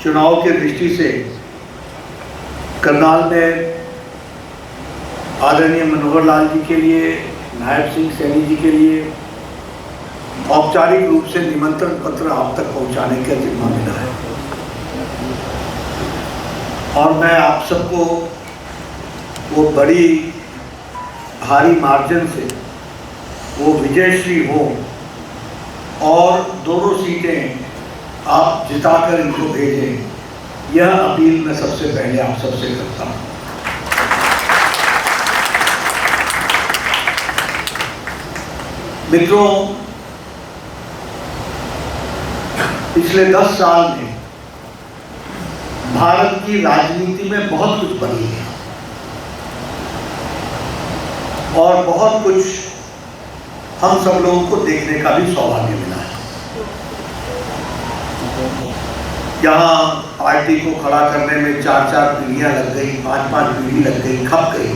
चुनाव की दृष्टि से करनाल में आदरणीय मनोहर लाल जी के लिए, नायब सिंह सैनी जी के लिए औपचारिक रूप से निमंत्रण पत्र आप तक पहुंचाने का जिम्मा मिला है और मैं आप सबको वो बड़ी भारी मार्जिन से वो विजयश्री हो और दोनों सीटें आप जिताकर इनको भेजें, यह अपील मैं सबसे पहले आप सबसे करता हूं। मित्रों, पिछले 10 साल में भारत की राजनीति में बहुत कुछ बदल गया और बहुत कुछ हम सब लोगों को देखने का भी सौभाग्य मिला है। यहाँ पार्टी को खड़ा करने में 4-4 पीढ़ियां लग गई, 5-5 पीढ़ी लग गई, खप गई।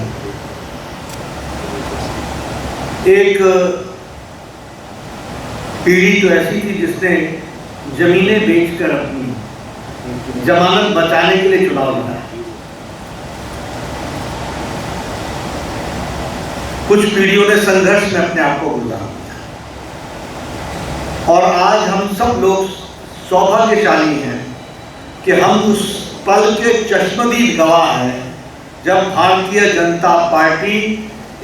एक पीढ़ी तो ऐसी थी जिसने जमीनें बेचकर अपनी जमानत बचाने के लिए चुनाव लड़ा। कुछ पीढ़ियों ने संघर्ष में अपने आप को गुजार दिया और आज हम सब लोग सौभाग्यशाली हैं कि हम उस पल के चश्मदीद गवाह हैं जब भारतीय जनता पार्टी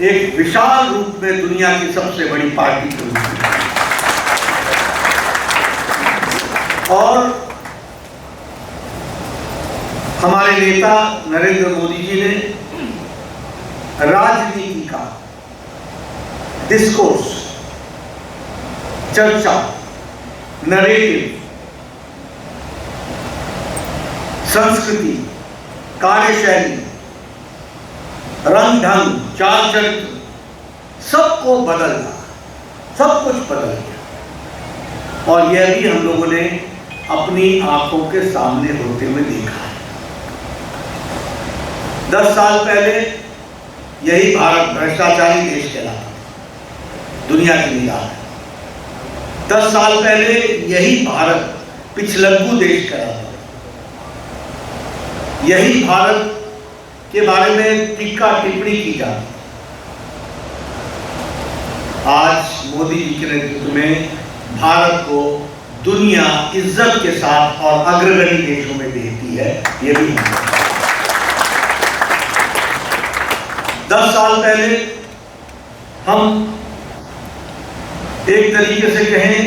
एक विशाल रूप में दुनिया की सबसे बड़ी पार्टी बन गई और हमारे नेता नरेंद्र मोदी जी ने राजनीति का डिस्कोर्स, चर्चा, नरेटिव, संस्कृति, कार्यशैली, रंग ढंग, चाल चरित्र सबको बदलना, सब कुछ बदल गया और यह भी हम लोगों ने अपनी आंखों के सामने होते हुए देखा है। 10 साल पहले यही भारत भ्रष्टाचारी देश कहलाता दुनिया की निगाह में। 10 साल पहले यही भारत पिछलग्गू देश कहलाता, यही भारत के बारे में टीका टिप्पणी की जाती। आज मोदी जी के नेतृत्व में भारत को दुनिया इज्जत के साथ और अग्रगणी देशों में देखती है। ये भी 10 साल पहले हम एक तरीके से कहें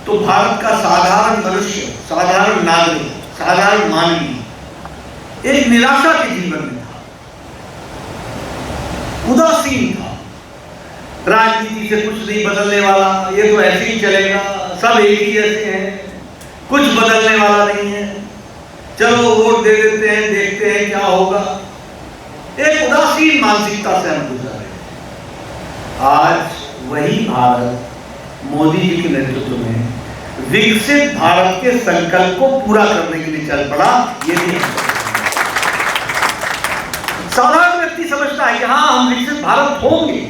तो भारत का साधारण मनुष्य, साधारण नागरिक, साधारण मानवीय एक निराशा के जीवन में था, उदासीन था। राजनीति से कुछ नहीं बदलने वाला, ये तो ऐसे ही चलेगा, सब एक ही जैसे हैं, कुछ बदलने वाला नहीं है, चलो वोट दे देते हैं, देखते हैं क्या होगा। एक उदासीन मानसिकता से हम गुजर रहे हैं। आज वही भारत मोदी जी के नेतृत्व में विकसित भारत के संकल्प को पूरा करने के लिए चल पड़ा। ये भी साधारण व्यक्ति समझता है कि हाँ, हम विकसित भारत होंगे,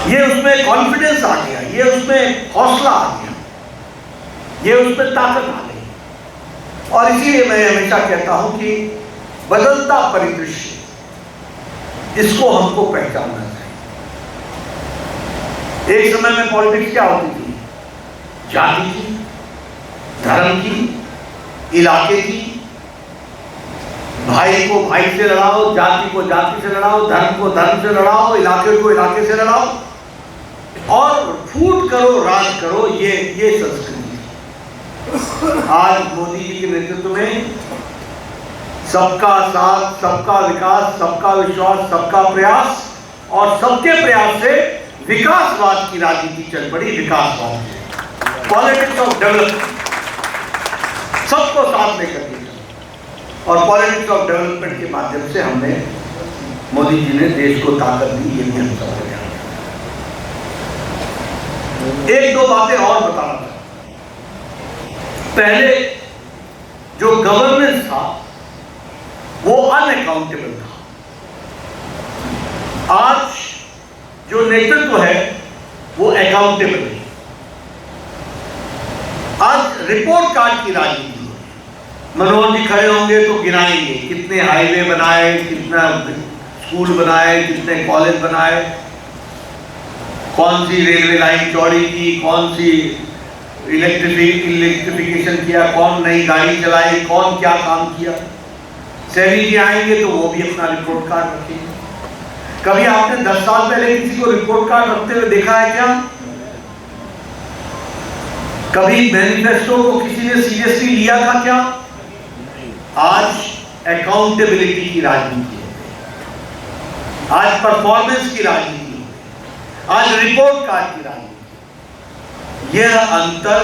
ये उसमें कॉन्फिडेंस आ गया, ये उसमें हौसला आ गया, ये उसमें ताकत आ गई। और इसीलिए मैं हमेशा कहता हूं कि बदलता परिदृश्य, इसको हमको पहचानना चाहिए। एक समय में पॉलिटिक्स क्या होती थी? जाति की, धर्म की, इलाके की, भाई को भाई से लड़ाओ, जाति को जाति से लड़ाओ, धर्म को धर्म से लड़ाओ, इलाके को इलाके से लड़ाओ और फूट करो, राज करो, ये संस्कृति। आज मोदी जी के नेतृत्व में सबका साथ, सबका विकास, सबका विश्वास, सबका प्रयास और सबके प्रयास से विकासवाद की राजनीति चल पड़ी। विकासवाद, पॉलिटिक्स ऑफ डेवलपमेंट, सबको साथ लेकर के और पॉलिटिक्स ऑफ डेवलपमेंट के माध्यम से हमने, मोदी जी ने देश को ताकत दी। ये भी हम सब एक दो बातें और बताना था। पहले जो गवर्नेंस था वो अनअकाउंटेबल था। आज जो नेतृत्व है वो अकाउंटेबल है। आज रिपोर्ट कार्ड की राजनीति हो। मनोहर जी खड़े होंगे तो गिनाएंगे कितने हाईवे बनाए, कितना स्कूल बनाए, कितने कॉलेज बनाए, कौन सी रेलवे लाइन चौड़ी की, कौन सी इलेक्ट्रिफिकेशन किया, कौन नई गाड़ी चलाई, कौन क्या काम किया। सैनी जी आएंगे तो वो भी अपना रिपोर्ट कार्ड रखेंगे। कभी आपने 10 साल पहले किसी को रिपोर्ट कार्ड रखते हुए देखा है क्या? कभी मैनिफेस्टो को किसी ने सीरियसली लिया था क्या? आज अकाउंटेबिलिटी की राजनीति है, आज परफॉर्मेंस की राजनीति है, आज रिपोर्ट कार्ड की राजनीति। यह अंतर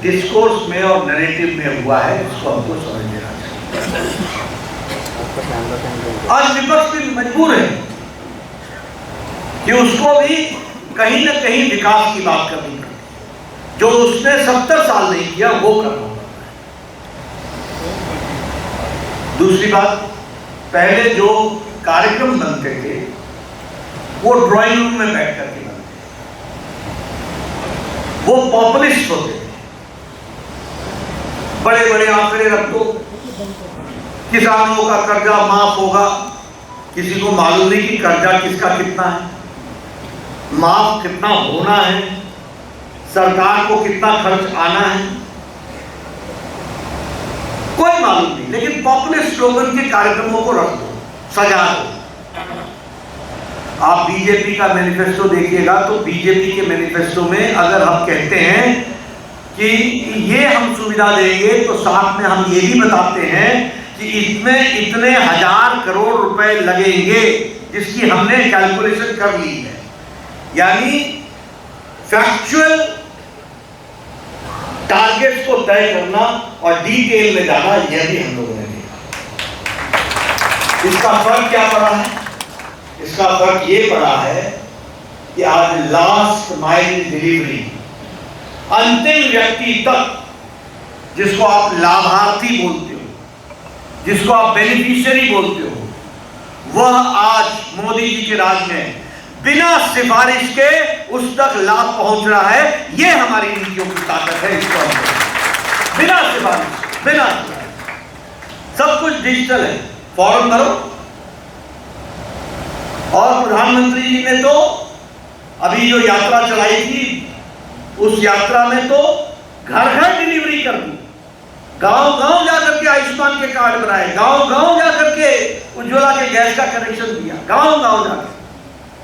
डिस्कोर्स में और नैरेटिव में हुआ है, इसको हमको समझ लेना चाहिए। आज विपक्ष भी मजबूर है कि उसको भी कहीं न कहीं विकास की बात करनी पड़ती है। जो उसने 70 साल नहीं किया वो करना पड़ता है। दूसरी बात, पहले जो कार्यक्रम बनते थे वो ड्राइंग रूम में बैठ करके बनते थे, वो पॉपुलिस्ट होते थे। बड़े बड़े आंकड़े रख दो, किसानों का कर्जा माफ होगा, किसी को मालूम नहीं कि कर्जा किसका कितना है, माफ कितना होना है, सरकार को कितना खर्च आना है, कोई मालूम नहीं। लेकिन पॉपुलर स्लोगन के कार्यक्रमों को रख दो, सजा दो। आप बीजेपी का मैनिफेस्टो देखिएगा तो बीजेपी के मैनिफेस्टो में अगर हम कहते हैं कि ये हम सुविधा देंगे तो साथ में हम ये भी बताते हैं कि इसमें इतने 1000 करोड़ रुपए लगेंगे, जिसकी हमने कैलकुलेशन कर ली है। यानी फैक्चुअल टारगेट्स को तय करना और डिटेल में जाना, यह भी हम लोगों ने देखा। इसका फर्क क्या पड़ा है? इसका फर्क ये पड़ा है कि आज लास्ट माइल डिलीवरी, अंतिम व्यक्ति तक, जिसको आप लाभार्थी बोलते हो, जिसको आप बेनिफिशियरी बोलते हो, वह आज मोदी जी के राज में बिना सिफारिश के उस तक लाभ पहुंच रहा है। यह हमारी नीतियों की ताकत है। इसको बिना सिफारिश, बिना सिफारिश, सब कुछ डिजिटल है। फॉर्म भरो, और प्रधानमंत्री जी ने तो अभी जो यात्रा चलाई थी, उस यात्रा में तो घर घर डिलीवरी कर दी, गांव गांव जाकर के आयुष्मान के कार्ड बनाए, गांव गांव जाकर के उज्ज्वला के गैस का कनेक्शन दिया, गांव गांव जाकर,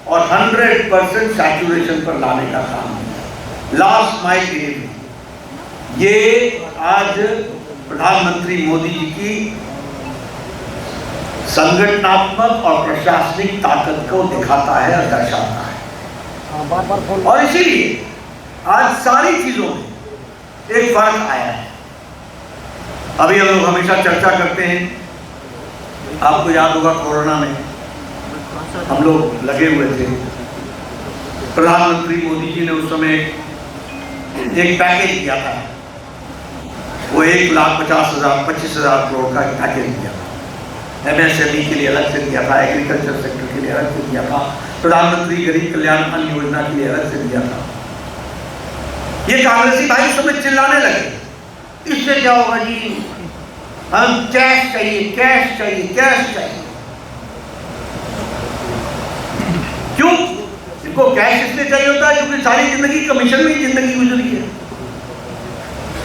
और 100% सैचुरेशन पर लाने का काम किया। लास्ट माइल डिलीवरी, ये आज प्रधानमंत्री मोदी जी की संगठनात्मक और प्रशासनिक ताकत को दिखाता है और दर्शाता है। और इसीलिए आज सारी चीजों में एक फर्क आया है। अभी हम लोग हमेशा चर्चा करते हैं, आपको याद होगा कोरोना में हम लोग लगे हुए थे। प्रधानमंत्री मोदी जी ने उस समय एक पैकेज दिया था, वो 1,50,000-25,000 करोड़ का एक पैकेज दिया था। MSME के लिए अलग से दिया था, एग्रीकल्चर सेक्टर के लिए अलग से दिया था, प्रधानमंत्री गरीब कल्याण अन्न योजना के लिए अलग से दिया था। ये कांग्रेसी भाई समय चिल्लाने लगे, इससे क्या होगा जी, हम कैश चाहिए, कैश चाहिए, कैश चाहिए। क्यों? इनको कैश इसलिए चाहिए होता है क्योंकि सारी जिंदगी कमीशन में ही जिंदगी गुजरी है,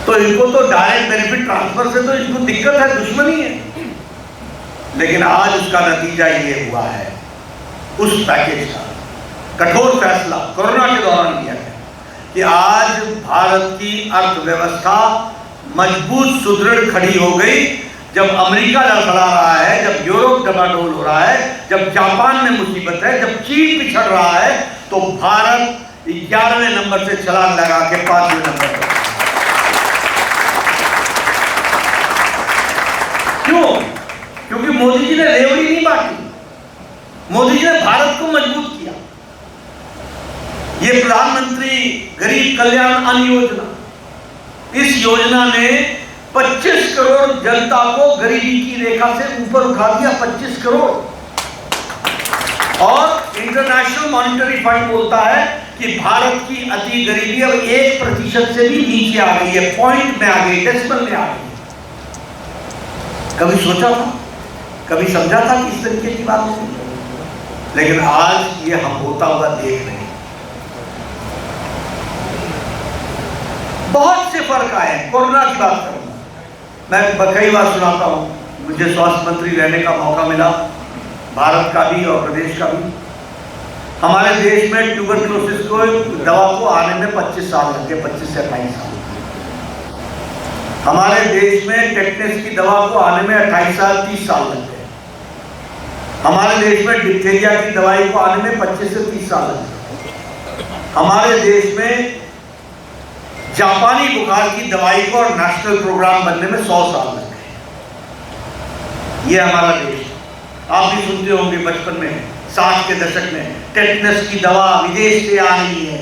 तो इनको तो डायरेक्ट बेनिफिट ट्रांसफर से तो इनको दिक्कत है, दुश्मनी है। लेकिन आज उसका नतीजा ये हुआ है, उस पैकेज का कठोर फैसला कोरोना के दौरान किया गया कि आज भारत की अर्थव्यवस्था मजबूत सुदृढ़ खड़ी हो गई। जब अमेरिका लड़खड़ा रहा है, जब यूरोप डबाडोल हो रहा है, जब जापान में मुसीबत है, जब चीन पिछड़ रहा है, तो भारत 11वें नंबर से छलांग लगा के 5वें नंबर पर। क्यों? क्योंकि मोदी जी ने रेवड़ी नहीं बांटी, मोदी जी ने भारत को मजबूत किया। ये प्रधानमंत्री गरीब कल्याण अन्न योजना, इस योजना ने 25 करोड़ जनता को गरीबी की रेखा से ऊपर उठा दिया, 25 करोड़। और इंटरनेशनल मॉनिटरी फंड बोलता है कि भारत की अति गरीबी अब 1% से भी नीचे आ गई है, पॉइंट में आ गई, डेसिमल में आ गई। कभी सोचा था, कभी समझा था कि इस तरीके की बात होगी? लेकिन आज ये हम होता हुआ देख रहे हैं। बहुत से फर्क आए हैं। कोरोना की बात करूंगा, मैं कई बार सुनाता हूं, मुझे स्वास्थ्य मंत्री रहने का मौका मिला, भारत का भी और प्रदेश का भी। हमारे देश में ट्यूबरक्लोसिस को दवा को आने में 25 साल लग गए, 25 से 28 साल। हमारे देश में टेटनस की दवा को आने में 28 साल 30 साल लग गए। हमारे देश में डिप्थीरिया की दवाई को आने में 25 से 30 साल लग गए। हमारे देश में जापानी बुखार की दवाई को और नेशनल प्रोग्राम बनने में 100 साल लग गए। ये हमारा देश। आप भी सुनते होंगे बचपन में, 60 के दशक में, टेटनस की दवा विदेश से आ रही है,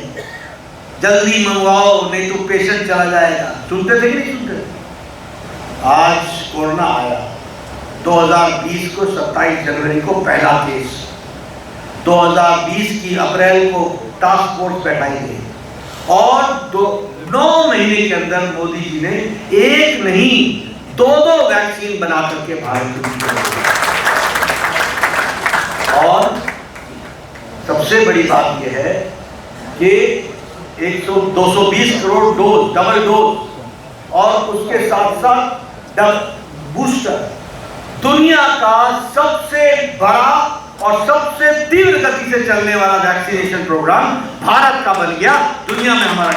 जल्दी मंगवाओ नहीं तो पेशेंट चला जाएगा। सुनते थे कि नहीं सुनते? आज कोरोना आया, 2020 को 27 जनवरी को पहला केस, 2020 की अप्रैल को टास्क फोर्स बैठाई गई और 9 महीने के अंदर मोदी जी ने एक नहीं 2 वैक्सीन बना करके भारत को। और सबसे बड़ी बात यह है कि 220 करोड़ डोज, डबल डोज, और उसके साथ साथ बूस्टर। दुनिया का सबसे बड़ा और सबसे तीव्र गति से चलने वाला वैक्सीनेशन प्रोग्राम भारत का बन गया, दुनिया में हमारा